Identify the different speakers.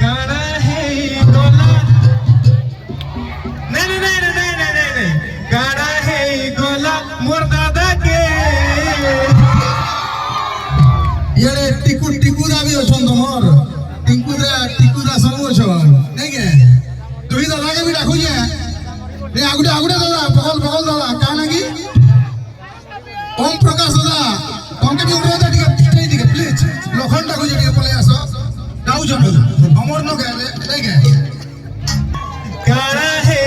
Speaker 1: काड़ा है गोला नहीं नहीं नहीं नहीं नहीं नहीं नहीं काड़ा है गोला मोर दादा के
Speaker 2: ये टिकू टिकू दा भी अछन तमर टिकू दा सब अछन नहीं के तुही दादा के भी राखु जे रे आगुडे आगुडे दादा पकल दादा का नागी ओम प्रकाश दादा तुमके भी अनुरोध है टिके टिके प्लीज लखन डाकु जे टिके पले आसो जाऊ जन हमर न गए नहीं के
Speaker 1: काड़ा है